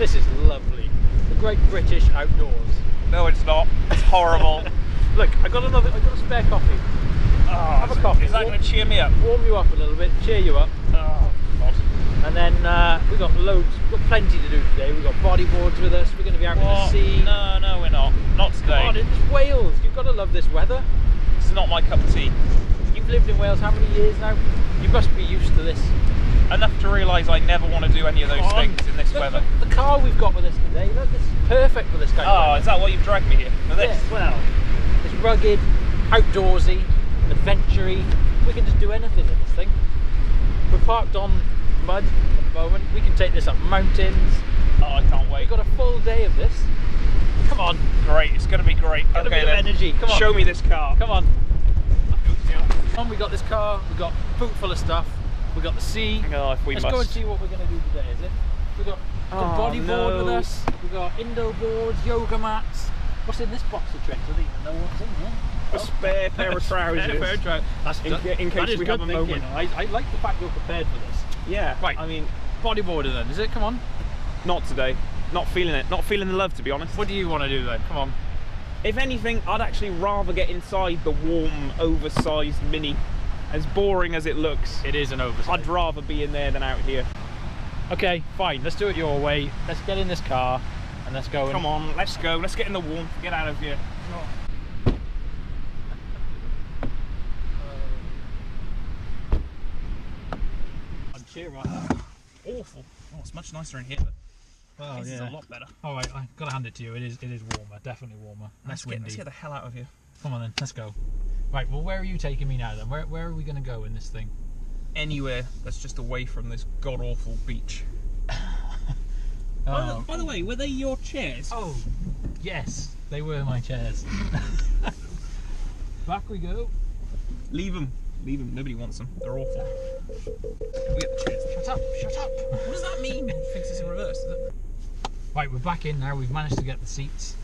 This is lovely. The great British outdoors. No, it's not. It's horrible. Look, I got a spare coffee. Oh, Have a coffee. Is that going to cheer me up? Warm you up a little bit, cheer you up. Oh, God. And then we got plenty to do today. We've got bodyboards with us. We're going to be out in the sea. No, we're not. Not today. God, it's Wales. You've got to love this weather. It's not my cup of tea. You've lived in Wales how many years now? You must be used to this. Enough to realise I never want to do any of those things in this weather. Look, the car we've got with us today, look, this is perfect for this kind of weather. Is that what you've dragged me here? For this? Yeah, well, it's rugged, outdoorsy, adventure-y. We can just do anything with this thing. We're parked on mud at the moment. We can take this up mountains. Oh, I can't wait. We've got a full day of this. Come on. Great, it's going to be great. Got a Okay bit of then. energy. Come on. Show me this car. Come on. We got this car. We got boot full of stuff. We got the sea. Oh, if we Let's must. go and see what we're going to do today. Is it? We got the bodyboard with us. We got indo boards, yoga mats. What's in this box of tricks? I don't even know what's in here. A spare pair of trousers. Spare pair of trousers. In case we have a moment. I like the fact you're prepared for this. Yeah. Right. I mean, Bodyboarder then, is it? Come on. not today. Not feeling it. Not feeling the love, to be honest. What do you want to do then? Come on. If anything, I'd actually rather get inside the warm, oversized Mini. As boring as it looks, It is an oversized. I'd rather be in there than out here. Okay, fine. Let's do it your way. Let's get in this car and let's go. Come on, let's go. Let's get in the warmth. Get out of here. Cheer up. Awful. Oh, it's much nicer in here, but this is a lot better. All right, I gotta hand it to you. It is warmer, definitely warmer. Less windy. Let's get the hell out of here. Come on then, let's go. Right, well, where are you taking me now then? Where are we gonna go in this thing? Anywhere that's just away from this god-awful beach. Oh. By the way, were they your chairs? Oh, yes, they were my chairs. Back we go. Leave them. Leave them. Nobody wants them. They're awful. We get the chairs. Shut up, shut up. What does that mean? It thinks it's in reverse, is it? Right, we're back in now. We've managed to get the seats.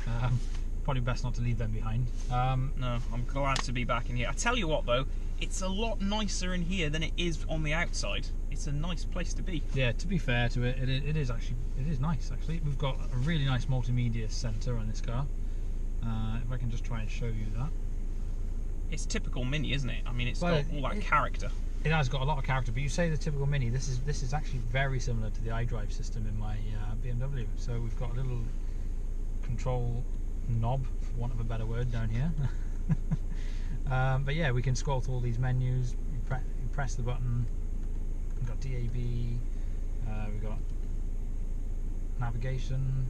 Probably best not to leave them behind. No, I'm glad to be back in here. I tell you what though, it's a lot nicer in here than it is on the outside. It's a nice place to be. Yeah, to be fair to it, it is nice actually. We've got a really nice multimedia centre on this car. If I can just try and show you that. It's typical Mini, isn't it? I mean, it's got all that character. It has got a lot of character, but you say the typical Mini. This is actually very similar to the iDrive system in my BMW. So we've got a little control knob, for want of a better word, down here. But yeah, we can scroll through all these menus. You press the button. We've got DAB. We've got navigation,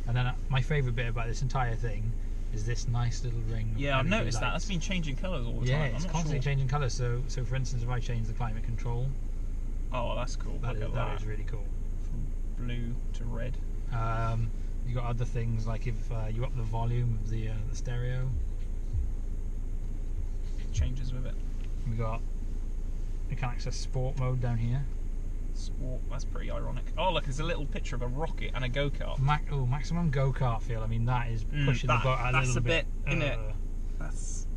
and then my favourite bit about this entire thing is this nice little ring. Yeah, I've noticed that. That's been changing colours all the time. Yeah, it's constantly changing colours. So for instance, if I change the climate control, oh, that's cool. that is really cool. From blue to red. You got other things like if you up the volume of the stereo, It changes with it. we can access sport mode down here. Sport, that's pretty ironic. Oh look, there's a little picture of a rocket and a go-kart. Maximum go-kart feel. I mean, that is pushing the boat a little bit. Isn't it? That's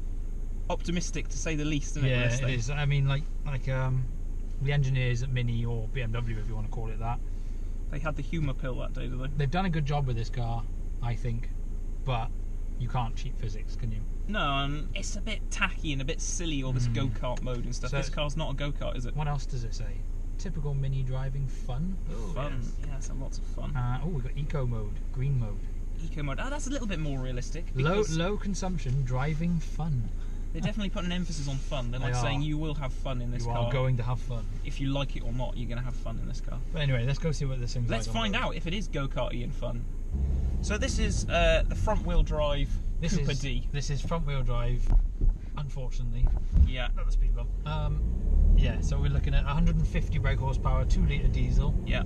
optimistic to say the least, isn't it? Yeah, it is. I mean, like the engineers at Mini or BMW, if you want to call it that, They had the humour pill that day, did they? they've done a good job with this car, I think, but you can't cheat physics, can you? No, and it's a bit tacky and a bit silly, all this go-kart mode and stuff. So this car's not a go-kart, is it? What else does it say? Typical Mini driving fun. Oh, Fun. yes. Yeah, some lots of fun. Oh, we've got eco mode, green mode. Eco mode. Oh, that's a little bit more realistic. Low consumption driving fun. They're definitely putting an emphasis on fun. They're like saying you will have fun in this car. You are going to have fun. If you like it or not, you're going to have fun in this car. But anyway, let's go see what this thing's like. Let's find out if it is go-karty and fun. So this is the front-wheel drive Cooper D. This is front-wheel drive, unfortunately. Yeah. Not the speed bump. Yeah, so we're looking at 150 brake horsepower, 2-litre diesel. Yeah.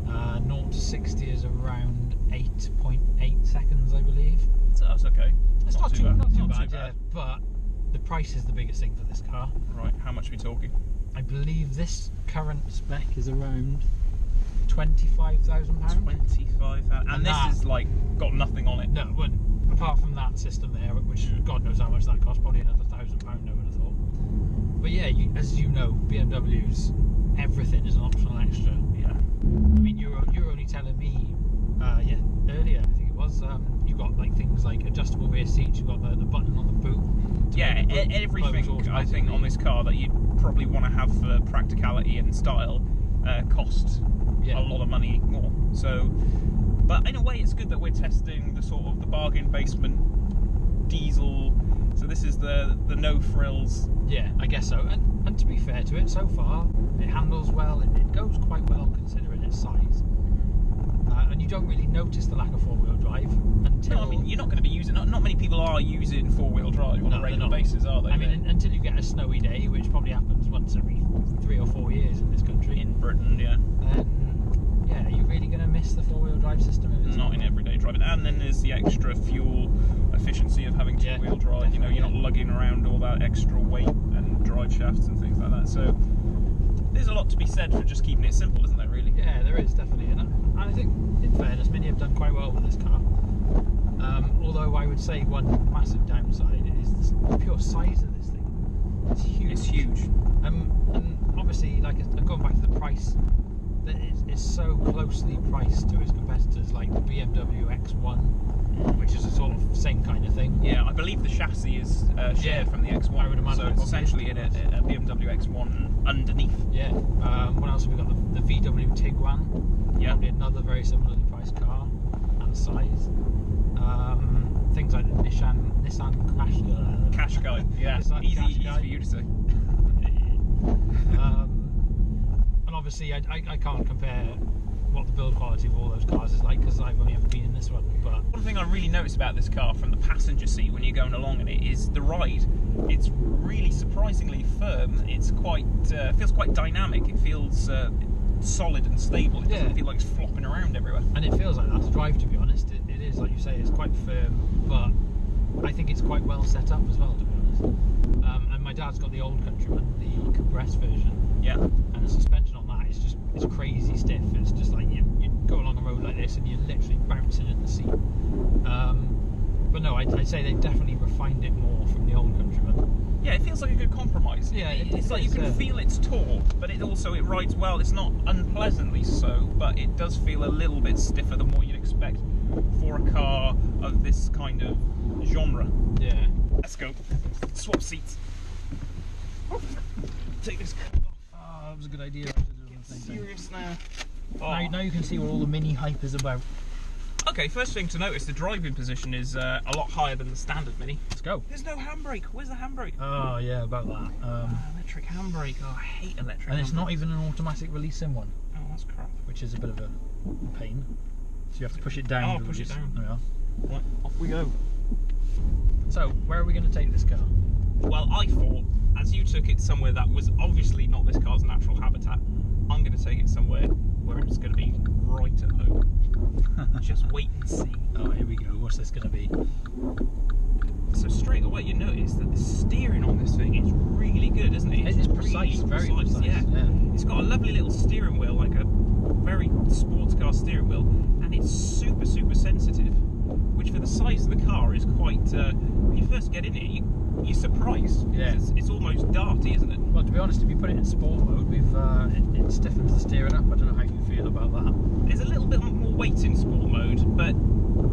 0 to 60 is around 8.8 seconds, I believe. So that's okay. It's not too bad. Yeah, but the price is the biggest thing for this car. Right, how much are we talking? I believe this current spec is around £25,000. 25,000. And this is like got nothing on it. No, but apart from that system there, which God knows how much that costs, probably another £1,000, I would have thought. But yeah, as you know, BMWs, everything is an optional extra. Yeah. I mean, you're only telling me because you've got like things like adjustable rear seats. You've got the button on the boot. Yeah, everything I think on this car that you'd probably want to have for practicality and style costs a lot of money more. So, but in a way, it's good that we're testing the sort of the bargain basement diesel. So this is the no frills. Yeah, I guess so. And to be fair to it, so far it handles well. It goes quite well considering its size. And you don't really notice the lack of four-wheel drive until... No, I mean, you're not going to be using... Not many people are using four-wheel drive on a regular basis, are they? I mean, until you get a snowy day, which probably happens once every 3 or 4 years in this country. In Britain, yeah. Yeah, are you really going to miss the four-wheel drive system if it's not in everyday driving? And then there's the extra fuel efficiency of having two-wheel drive. You know, you're not lugging around all that extra weight and drive shafts and things like that. So there's a lot to be said for just keeping it simple, isn't there, really? Yeah, there is, definitely. And I think, in fairness, Mini have done quite well with this car. Although I would say one massive downside is the pure size of this thing. It's huge. It's huge. And obviously, like going back to the price, that it's so closely priced to its competitors, like the BMW X1, which is a sort of same kind of thing. Yeah, I believe the chassis is shared from the X1. I would imagine. So it's essentially a BMW X1 underneath. Yeah. What else have we got? The VW Tiguan. Yeah. Probably another very similarly priced car and size. Things like the Nissan Qashqai. Yeah. Easy for you to say. And obviously, I can't compare what the build quality of all those cars is like because I've only ever been in this one. But one thing I really noticed about this car from the passenger seat when you're going along in it is the ride. It's really surprisingly firm. It's quite feels quite dynamic. It feels solid and stable. It doesn't feel like it's flopping around everywhere. And it feels like that to drive, to be honest. It is, like you say, it's quite firm, but I think it's quite well set up as well, to be honest. And my dad's got the old Countryman, the compressed version. Yeah. And the suspension on that is it's crazy stiff. It's just like you go along a road like this and you're literally bouncing in the seat. But no, I'd say they've definitely refined it more from the old Countryman. Yeah, it feels like a good compromise. Yeah, it's like you can feel its torque, but it rides well. It's not unpleasantly so, but it does feel a little bit stiffer than what you'd expect for a car of this kind of genre. Yeah. Let's go. Swap seats. Take this coat off. Oh, that was a good idea. Get serious now. Oh. Now you can see what all the Mini hype is about. Okay, first thing to notice, the driving position is a lot higher than the standard Mini. Let's go. There's no handbrake. Where's the handbrake? Oh yeah, about that. Electric handbrake. Oh, I hate electric. And it's handbrake. not even an automatic releasing one. Oh, that's crap. Which is a bit of a pain. So you have to push it down. Oh, push it down. There we are. Right, off we go. So, where are we going to take this car? Well, I thought, as you took it somewhere that was obviously not this car's natural habitat, I'm going to take it somewhere where it's going to be right at home. Just wait and see. Oh, here we go. What's this going to be? So straight away you notice that the steering on this thing is really good, isn't it? It's precise, really very precise. Yeah. It's got a lovely little steering wheel, like a very sports car steering wheel, and it's super, super sensitive, which for the size of the car is quite, when you first get in it, you're surprised. Yeah. It's almost darty, isn't it? Well, to be honest, if you put it in sport mode, it stiffens the steering up. I don't know how you feel about that. There's a little bit more weight in sport mode, but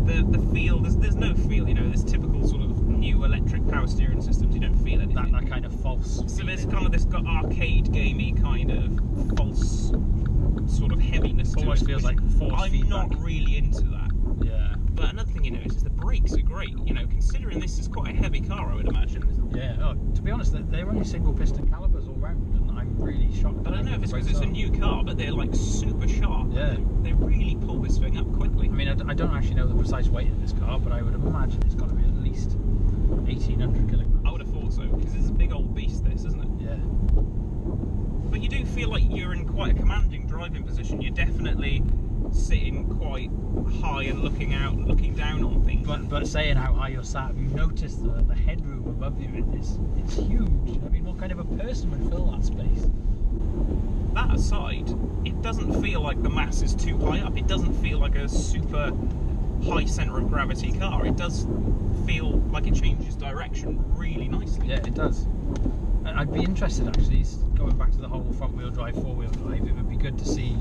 the feel, there's no feel, you know, there's typical sort of new electric power steering systems, you don't feel anything. That kind of false. So there's kind of this arcade gamey kind of false sort of heaviness to it. Almost feels like force feedback. I'm not really into that. Yeah. But another thing you notice is the brakes are great. You know, considering this is quite a heavy car, I would imagine. Yeah. Oh, to be honest, they're only single piston calipers all round, and I'm really shocked. But I don't know if it's because it's a new car, but they're like super sharp. Yeah. They really pull this thing up quickly. I mean, I don't actually know the precise weight of this car, but I would imagine it's got to be at least 1,800 kilograms. I would have thought so, because it's a big old beast, this, isn't it? Yeah. But you do feel like you're in quite a commanding driving position. You're definitely sitting quite high and looking out, looking down on things. But saying how high you're sat, have you noticed the headroom above you? It's huge. I mean, what kind of a person would fill that space? That aside, it doesn't feel like the mass is too high up. It doesn't feel like a super high centre of gravity car. It does feel like it changes direction really nicely. Yeah, it does. I'd be interested actually, going back to the whole front wheel drive, four wheel drive, it would be good to see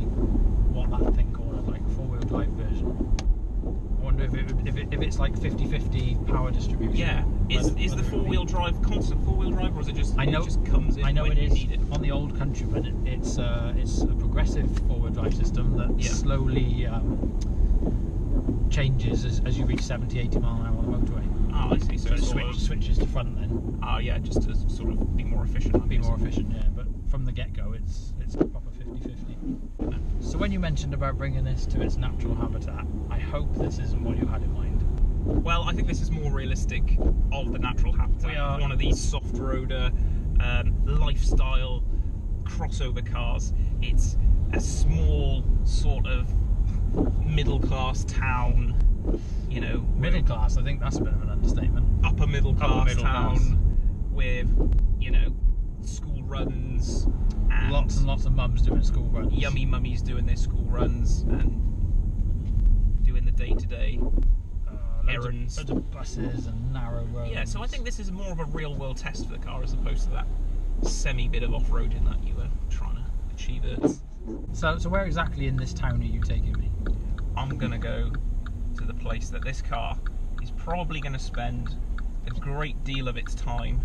what that thing called, like a 4-wheel drive version. I wonder if it's like 50-50 power distribution. Yeah. Is the four-wheel drive constant four-wheel drive, or is it just it just comes in when you need it? On the old Countryman, it's a progressive four-wheel drive system that slowly changes as you reach 70-80 mile an hour on the motorway. Oh, I see. So it switches to front then. Oh yeah, just to sort of be more efficient. Be more efficient, yeah. But from the get-go, it's a proper 50-50. So when you mentioned about bringing this to its natural habitat, I hope this isn't what you had in mind. Well, I think this is more realistic of the natural habitat. We are one of these soft-roader, lifestyle crossover cars. It's a small sort of middle-class town, you know. Middle class, I think that's a bit of an understatement. Upper middle class town with, you know, school runs and lots and lots of mums doing school runs. Yummy mummies doing their school runs and doing the day-to-day errands. Loads of buses and narrow roads. Yeah, so I think this is more of a real-world test for the car as opposed to that semi-bit of off-roading that you were trying to achieve earlier. So where exactly in this town are you taking me? I'm going to go to the place that this car is probably going to spend a great deal of its time.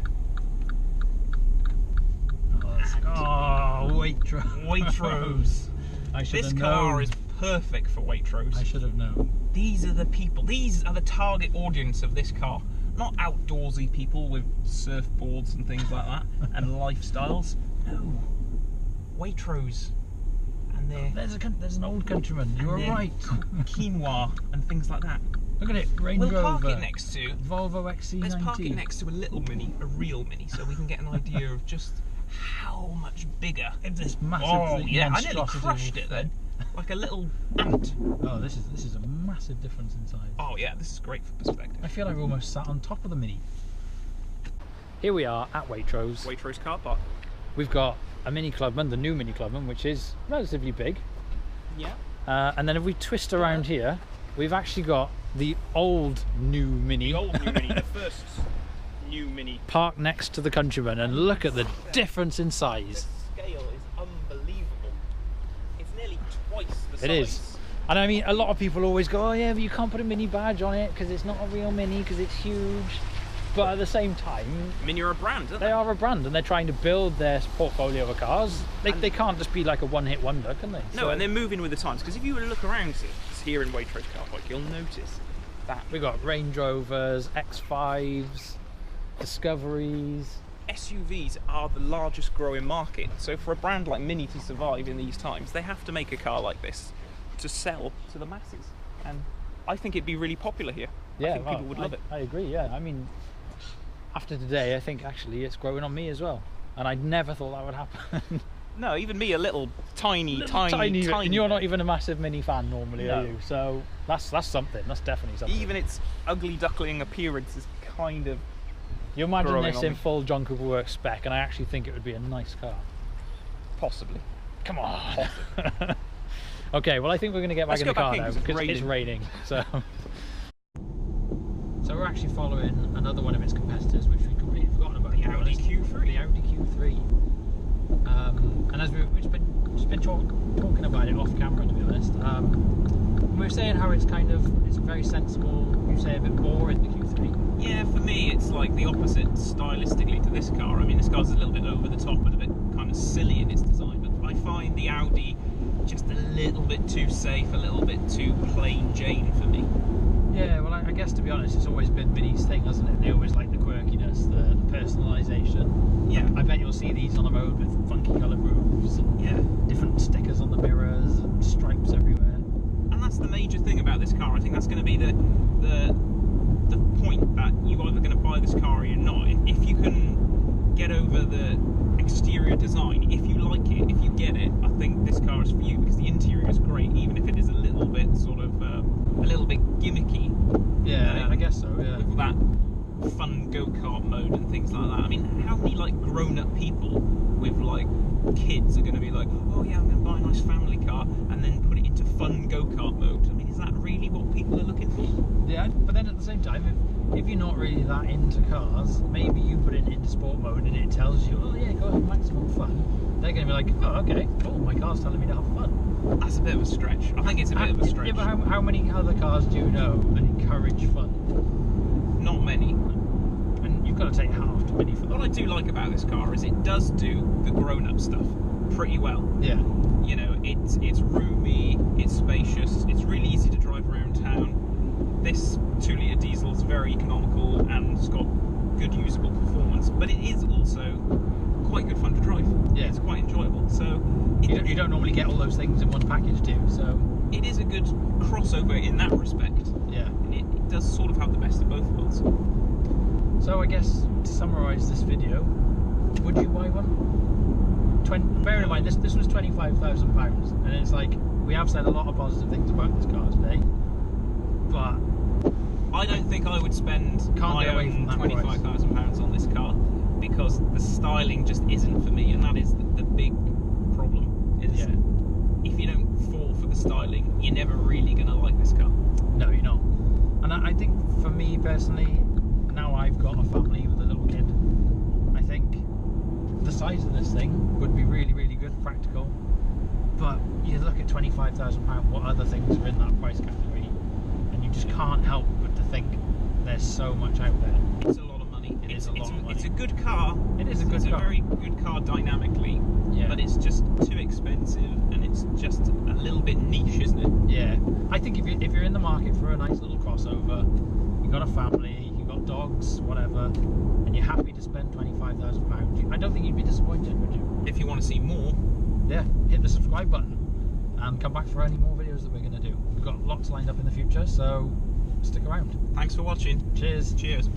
Waitrose. Waitrose. This car is perfect for Waitrose. I should have known. These are the people, these are the target audience of this car. Not outdoorsy people with surfboards and things like that and lifestyles. No. Waitrose. And there's an old Countryman. You were right. Quinoa and things like that. Look at it, Range Rover. We'll park it next to Volvo XC90. Let's park it next to a little Mini, a real Mini, so we can get an idea of just how much bigger. It's this massive yeah, I nearly crushed it then, like a little ant. Oh, this is a massive difference in size. Oh yeah, this is great for perspective. I feel like we're almost sat on top of the Mini. Here we are at Waitrose. Waitrose car park. We've got a Mini Clubman, the new Mini Clubman, which is relatively big. Yeah. And then if we twist around here, we've actually got the old new Mini. The old new Mini, the first new Mini. Parked next to the Countryman, and look at the difference in size. The scale is unbelievable. It's nearly twice the size. It is. And I mean, a lot of people always go, oh yeah, but you can't put a Mini badge on it because it's not a real Mini because it's huge. But at the same time, Mini are a brand, aren't they? They are a brand, and they're trying to build their portfolio of cars. They can't just be like a one-hit wonder, can they? No, and they're moving with the times. Because if you were to look around here in Waitrose car park, you'll notice that we've got Range Rovers, X5s, Discoveries. SUVs are the largest growing market. So for a brand like Mini to survive in these times, they have to make a car like this to sell to the masses. And I think it'd be really popular here. Yeah, I think people would love it. I agree. Yeah, I mean, after today, I think actually it's growing on me as well, and I never thought that would happen. No, even me, a little tiny. And you're not even a massive Mini fan normally, are you? So that's something. That's definitely something. Even its ugly duckling appearance is kind of. You imagine this in full John Cooper Works spec, and I actually think it would be a nice car. Possibly. Come on. Okay, well I think we're going to get back in the car now because it's raining. So we're actually following another one of its competitors, which we completely forgotten about. The Audi Q3. The Audi Q3. And as we've just been talking about it off camera, to be honest, we were saying how it's very sensible. You say a bit more in the Q3. Yeah, for me it's like the opposite stylistically to this car. I mean, this car's a little bit over the top and a bit kind of silly in its design, but I find the Audi just a little bit too safe, a little bit too plain Jane for me. Yeah, well, I guess to be honest, it's always been Mini's thing, hasn't it? They always like the quirkiness, the personalisation. Yeah. I bet you'll see these on the road with funky coloured roofs and different stickers on the mirrors and stripes everywhere. And that's the major thing about this car. I think that's going to be the point that you're either going to buy this car or you're not. If you can get over the exterior design, if you like it, if you get it, I think this car is for you because the interior is great, even if it is a little bit sort of a little bit gimmicky. Yeah, I guess so. Yeah. With that fun go-kart mode and things like that. I mean, how many like grown-up people with like kids are going to be like, oh yeah, I'm going to buy a nice family car and then put it into fun go-kart mode? I mean, is that really what people are looking for? Yeah, but then at the same time, if you're not really that into cars, maybe you put it into sport mode and it tells you, oh yeah, go have maximum fun. they're going to be like, oh, okay, cool, my car's telling me to have fun. That's a bit of a stretch. I think it's a bit of a stretch. Yeah, but how many other cars do you know that encourage fun? Not many. And you've got to take half to MINI for that. What I do like about this car is it does do the grown-up stuff pretty well. Yeah. You know, it's roomy, it's spacious, it's really easy to drive around town. This 2-litre diesel is very economical and it's got good usable performance, but it is also quite good fun to drive. Yeah. It's quite enjoyable. So you don't normally get all those things in one package, do you? So it is a good crossover in that respect. Yeah. And it does sort of have the best of both worlds. So I guess to summarise this video, would you buy one? Bear in mind, this was £25,000, and it's like, we have said a lot of positive things about this car today, but I don't think I would spend my own £25,000 on this car, because the styling just isn't for me, and that is the big problem. Is if you don't fall for the styling, you're never really going to like this car. No, you're not. And I think for me personally, now I've got a family with a little kid, I think the size of this thing would be really, really good, practical. But you look at £25,000, what other things are in that price category, and you just can't help but to think there's so much out there. It's a lot of money. It's a lot of money. It's a good car. It is a good car. It's a very good car dynamically, but it's just too expensive, and it's just a little bit niche, isn't it? Yeah. I think if you're in the market for a nice little crossover, you've got a family, you've got dogs, whatever, and you're happy to spend £25,000, I don't think you'd be disappointed, would you? If you want to see more, yeah, hit the subscribe button and come back for any more videos that we're going to do. We've got lots lined up in the future, so stick around. Thanks for watching. Cheers. Cheers.